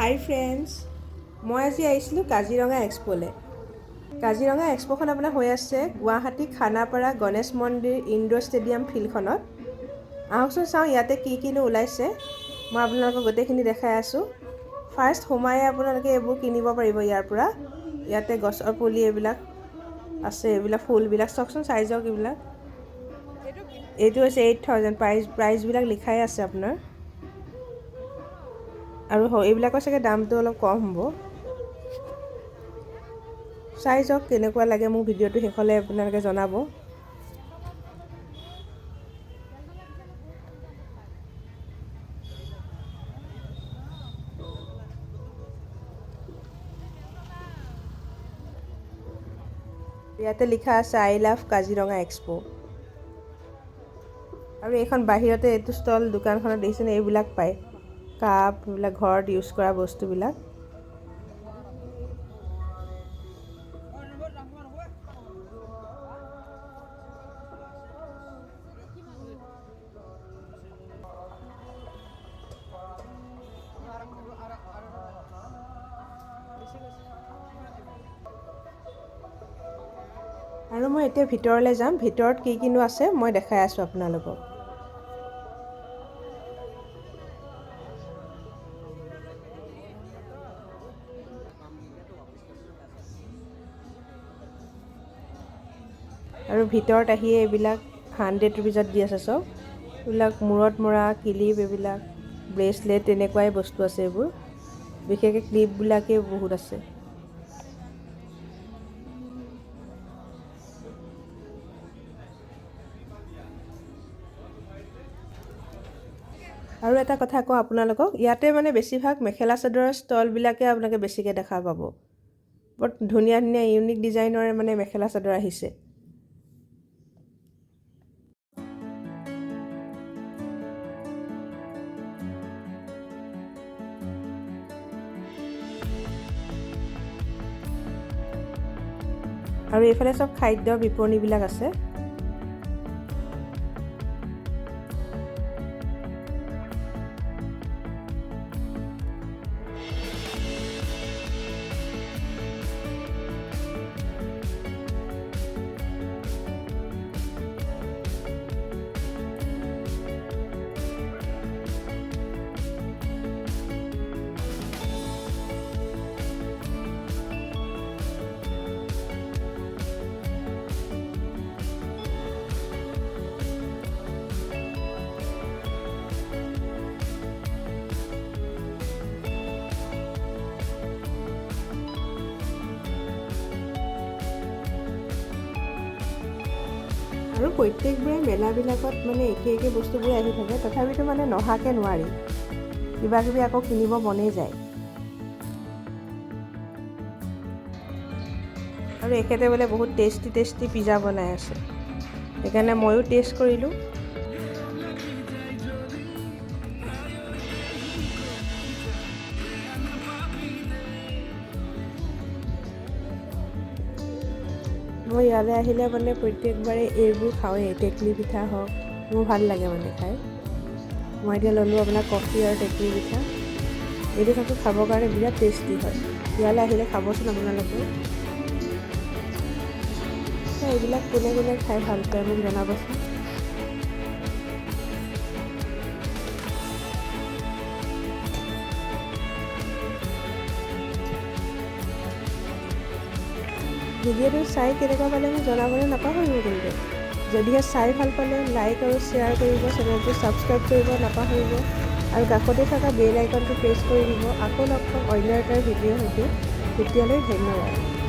হাই friends, মই আজি আহিছিলোঁ কাজিৰঙা এক্সপ'লৈ। কাজিৰঙা এক্সপ'খন আপোনাৰ হৈ আছে গুৱাহাটী খানাপাৰা গণেশ মন্দিৰ ইনডোৰ ষ্টেডিয়াম ফিল্ডখনত। আহকচোন চাওঁ ইয়াতে কিনো ওলাইছে। মই আপোনালোকক গোটেইখিনি দেখাই আছোঁ। ফাৰ্ষ্ট সোমাই আপোনালোকে এইবোৰ কিনিব পাৰিব ইয়াৰ পৰা। ইয়াতে গছৰ পুলি এইবিলাক আছে, এইবিলাক ফুলবিলাক চাওকচোন চাইজক এইবিলাক। এইটো হৈছে 8,000, প্ৰাইজবিলাক লিখাই আছে আপোনাৰ। আৰু এইবিলাকৰ চাগে দামটো অলপ কম হ'ব। চাই যাওক কেনেকুৱা লাগে, মোক ভিডিঅ'টো শেষলৈ আপোনালোকে জনাব। ইয়াতে লিখা আছে আই লাভ কাজিৰঙা এক্সপো। আৰু এইখন বাহিৰতে এইটো ষ্টল দোকানখনত দেখিছেনে, এইবিলাক পায় কাপ, এইবিলাক ঘৰত ইউজ কৰা বস্তুবিলাক। আৰু মই এতিয়া ভিতৰলৈ যাম, ভিতৰত কিনো আছে মই দেখাই আছোঁ আপোনালোকক। আৰু ভিতৰত আহিয়ে এইবিলাক 100 ৰুপিজত দি আছে চব। এইবিলাক মূৰত মৰা ক্লিপ, এইবিলাক ব্ৰেচলেট, তেনেকুৱাই বস্তু আছে এইবোৰ। বিশেষকৈ ক্লিপবিলাকেই বহুত আছে। আৰু এটা কথা কওঁ আপোনালোকক, ইয়াতে মানে বেছিভাগ মেখেলা চাদৰৰ ষ্টলবিলাকে আপোনালোকে বেছিকৈ দেখা পাব। বৰ ধুনীয়া ধুনীয়া ইউনিক ডিজাইনৰ মানে মেখেলা চাদৰ আহিছে। আৰু এইফালে চব খাদ্যৰ বিপণীবিলাক আছে। আৰু প্ৰত্যেকবোৰে মেলাবিলাকত মানে একে বস্তুবোৰে আহি থাকে, তথাপিতো মানে নহাকৈ নোৱাৰি, কিবা কিবি আকৌ কিনিব মনেই যায়। আৰু এখেতে বোলে বহুত টেষ্টি পিজ্জা বনাই আছে, সেইকাৰণে ময়ো টেষ্ট কৰিলোঁ। মই ইয়ালৈ আহিলে মানে প্ৰত্যেকবাৰে এইবোৰ খাওঁৱেই, টেকলি পিঠা হওক, মোৰ ভাল লাগে মানে খাই। মই এতিয়া ল'লোঁ আপোনাৰ কফি আৰু টেকলি পিঠা। এইটো চাকো খাবৰ কাৰণে বিৰাট টেষ্টি হয়। ইয়ালৈ আহিলে খাবচোন আপোনালোকে। এইবিলাক কোনে খাই ভাল পায় মোক জনাবচোন। ভিডিঅ'টো চাই কেনেকুৱা পালে মোক জনাবলৈ নাপাহৰিব কিন্তু। যদিহে চাই ভাল পালে লাইক আৰু শ্বেয়াৰ কৰিব, চেনেলটো ছাবস্ক্ৰাইব কৰিব নাপাহৰিব। আৰু কাষতে থকা বেল আইকনটো প্ৰেছ কৰি দিব। আকৌ লগ পাম অন্য এটা ভিডিঅ'ৰ সৈতে। তেতিয়ালৈ ধন্যবাদ।